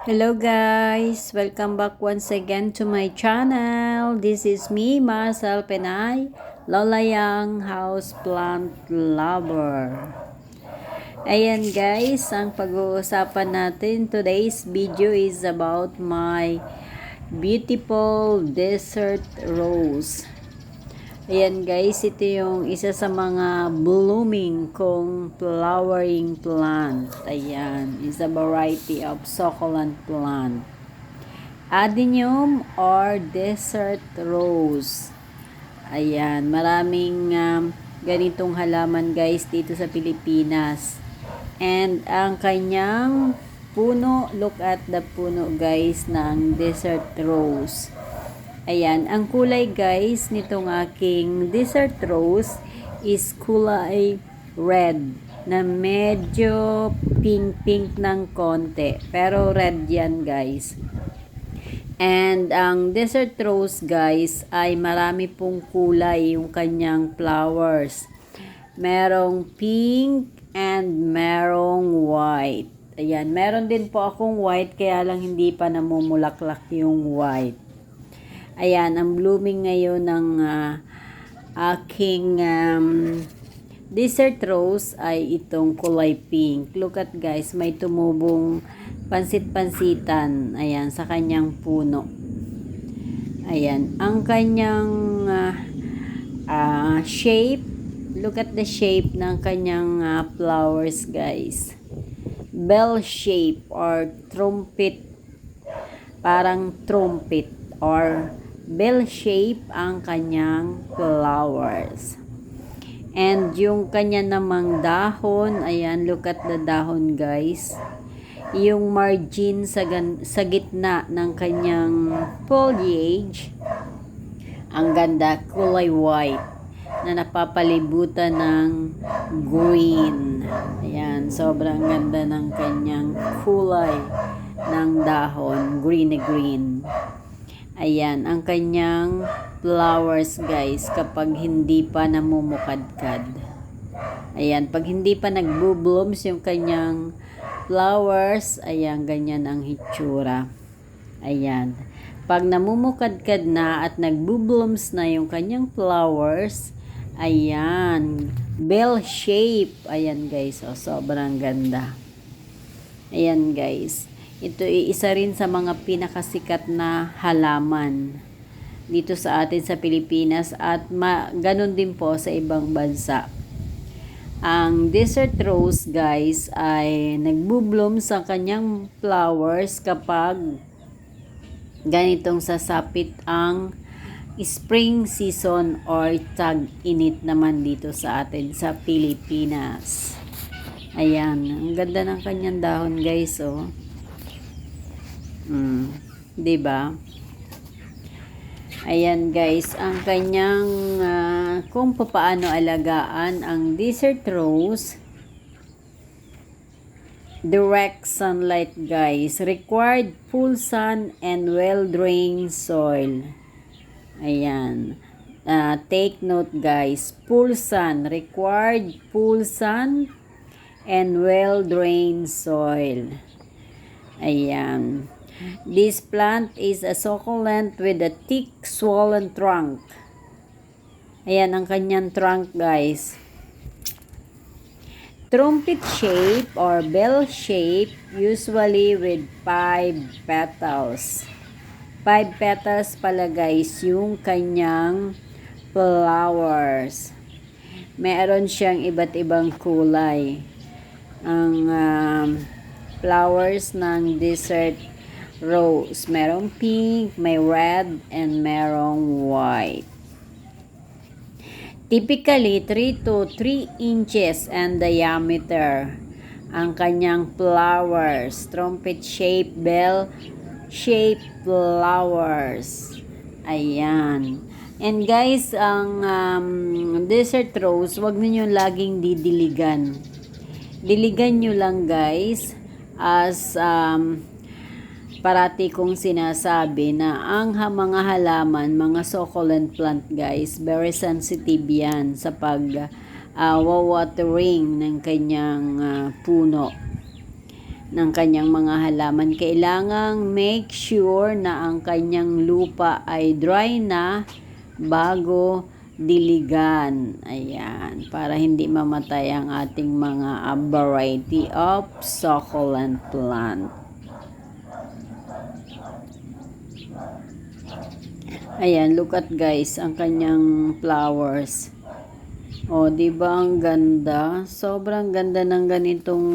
Hello guys! Welcome back once again to my channel. This is me, Marcel Penay, Lola Yang Houseplant Lover. Ayan guys, ang pag-uusapan natin today's video is about my beautiful desert rose. Ayan guys, ito yung isa sa mga blooming kong flowering plant. Ayan, is a variety of succulent plant. Adenium or desert rose. Ayan, maraming ganitong halaman guys dito sa Pilipinas. And ang kanyang puno, look at the puno guys ng desert rose. Ayan, ang kulay guys nitong aking desert rose is kulay red na medyo pink ng konti. Pero red yan guys. And ang desert rose guys ay marami pong kulay yung kanyang flowers. Merong pink and merong white. Ayan, meron din po akong white kaya lang hindi pa namumulaklak yung white. Ayan, ang blooming ngayon ng aking desert rose ay itong kulay pink. Look at guys, may tumubong pansit-pansitan. Ayan, sa kanyang puno. Ayan, ang kanyang shape. Look at the shape ng kanyang flowers guys. Bell shape or trumpet. Parang trumpet or bell shape ang kanyang flowers. And yung kanya namang dahon, ayan, look at the dahon guys. Yung margin sa gitna ng kanyang foliage, ang ganda, kulay white na napapalibutan ng green. Ayan, sobrang ganda ng kanyang kulay ng dahon, green na green. Ayan, ang kanyang flowers guys kapag hindi pa namumukadkad. Ayan, pag hindi pa nagbo-blooms yung kanyang flowers, ayan, ganyan ang hitsura. Ayan. Pag namumukadkad na at nagbo-blooms na yung kanyang flowers, ayan, bell shape. Ayan guys, oh, sobrang ganda. Ayan guys. Ito ay isa rin sa mga pinakasikat na halaman dito sa atin sa Pilipinas at ganun din po sa ibang bansa. Ang desert rose guys ay nagbo-bloom sa kanyang flowers kapag ganitong sasapit ang spring season or tag-init naman dito sa atin sa Pilipinas. Ayan, ang ganda ng kanyang dahon guys, oh. 'Di ba? Ayan guys, ang kanyang kung paano alagaan ang desert rose. Direct sunlight guys, required full sun and well-drained soil. Ayan. Take note guys, full sun, required full sun and well-drained soil. Ayan. This plant is a succulent with a thick swollen trunk. Ayan ang kanyang trunk guys. Trumpet shape or bell shape, usually with 5 petals. 5 petals pala guys yung kanyang flowers. Meron siyang iba't ibang kulay. Ang flowers ng desert rose. Merong pink, may red, and merong white. Typically, 3 to 3 inches in diameter ang kanyang flowers. Trumpet shape, bell shape flowers. Ayan. And guys, ang desert rose, wag niyo laging didiligan. Diligan nyo lang guys as parati kong sinasabi na ang mga halaman, mga succulent plant guys, very sensitive yan sa pag watering ng kanyang puno. ng kanyang mga halaman. Kailangang make sure na ang kanyang lupa ay dry na bago diligan. Ayan, para hindi mamatay ang ating mga variety of succulent plant. Ayan, look at guys, ang kanyang flowers. O, di ba ang ganda? Sobrang ganda ng ganitong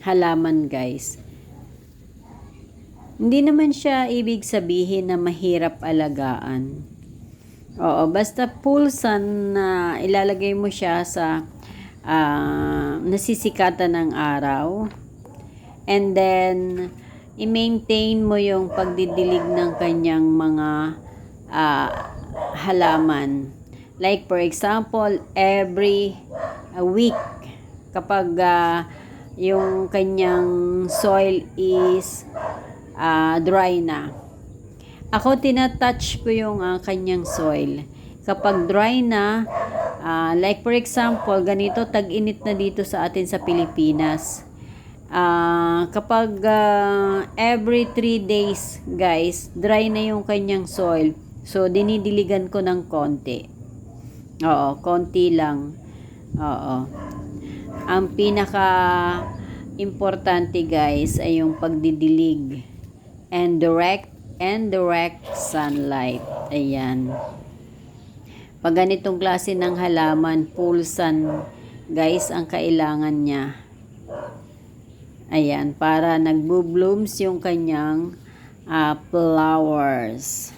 halaman guys. Hindi naman siya ibig sabihin na mahirap alagaan. Oo, basta full sun na ilalagay mo siya sa nasisikatan ng araw. And then, i-maintain mo yung pagdidilig ng kanyang mga halaman. Like for example, every week, kapag yung kanyang soil is dry na. Ako, tinatouch ko yung kanyang soil. Kapag dry na, like for example, ganito, tag-init na dito sa atin sa Pilipinas. Kapag every 3 days, guys, dry na yung kanyang soil. So, dinidiligan ko ng konti. Oo, konti lang. Oo. Ang pinaka-importante, guys, ay yung pagdidilig and direct sunlight. Ayan. Pag ganitong klase ng halaman, full sun, guys, ang kailangan niya. Ayan, para nagbo-blooms yung kanyang flowers.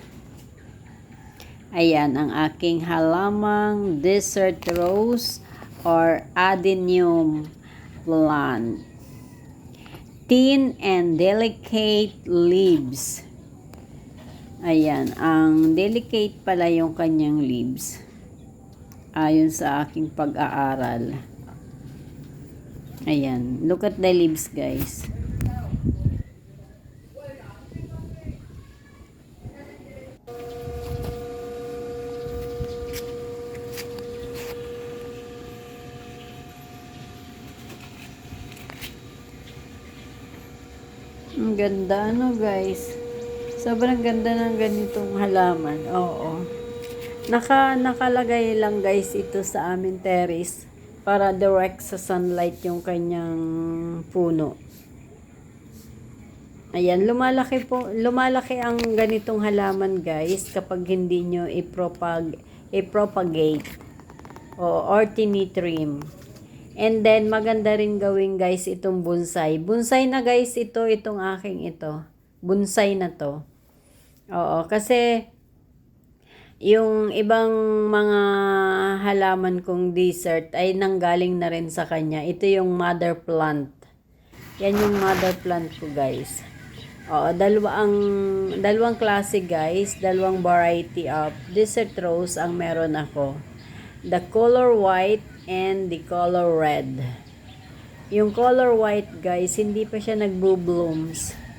Ayan, ang aking halamang desert rose or adenium plant. Thin and delicate leaves. Ayan, ang delicate pala yung kanyang leaves. Ayon sa aking pag-aaral. Ayan, look at the leaves, guys. Ang ganda, ano, guys? Sobrang ganda ng ganitong halaman. Oo. Nakalagay lang guys ito sa amin terrace para direct sa sunlight yung kanyang puno. Ayan, lumalaki ang ganitong halaman guys kapag hindi nyo i-propagate or tinitrim. And then maganda rin gawin guys itong bonsai. Bonsai na guys itong aking ito. Bonsai na to. Oo, kasi yung ibang mga halaman kong desert ay nanggaling na rin sa kanya. Ito yung mother plant. Yan yung mother plant ko guys. Oo, dalawang klase guys, dalawang variety of desert rose ang meron ako. The color white and the color red. Yung color white guys, hindi pa siya nagbo-blooms.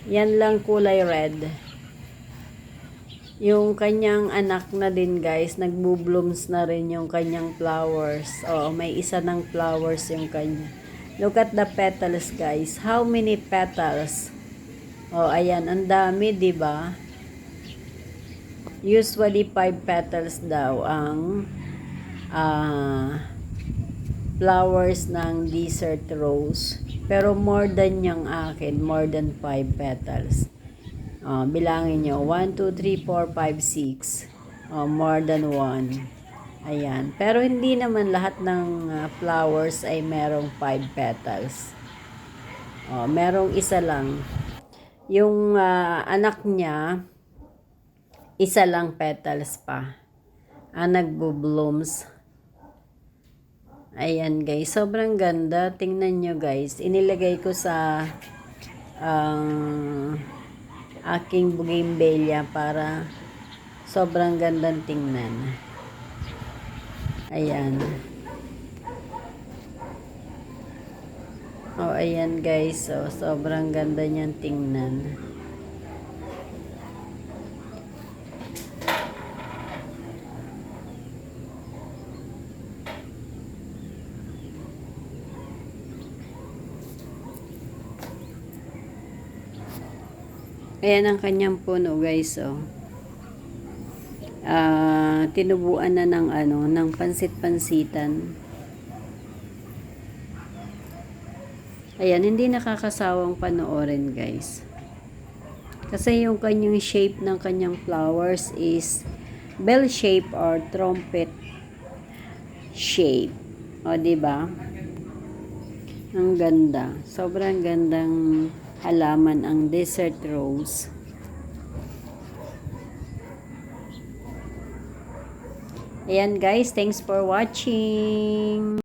Yan lang kulay red. Yung kanyang anak na din guys, nagbo-blooms na rin yung kanyang flowers. Oo, may isa ng flowers yung kanya. Look at the petals guys. How many petals? Oh, ayan, ang dami, 'di ba? Usually 5 petals daw ang flowers ng desert rose. Pero more than yung akin, more than 5 petals. Bilangin nyo, 1, 2, 3, 4, 5, 6. More than 1. Ayan. Pero hindi naman lahat ng flowers ay merong 5 petals. Merong isa lang. Yung anak niya, isa lang petals pa. Nagbo-blooms. Ayan guys, sobrang ganda. Tingnan nyo guys. Inilagay ko sa aking bougainvillea para sobrang gandang tingnan. Ayan. Ayan guys. So, sobrang ganda niyan tingnan. Ayan ang kanyang puno, guys, oh. Tinubuan na ng ng pansit-pansitan. Ayan, hindi nakakasawang panoorin, guys. Kasi yung kanyang shape ng kanyang flowers is bell shape or trumpet shape. O, diba? Ang ganda. Sobrang gandang halaman ang desert rose. Ayan, guys. Thanks for watching.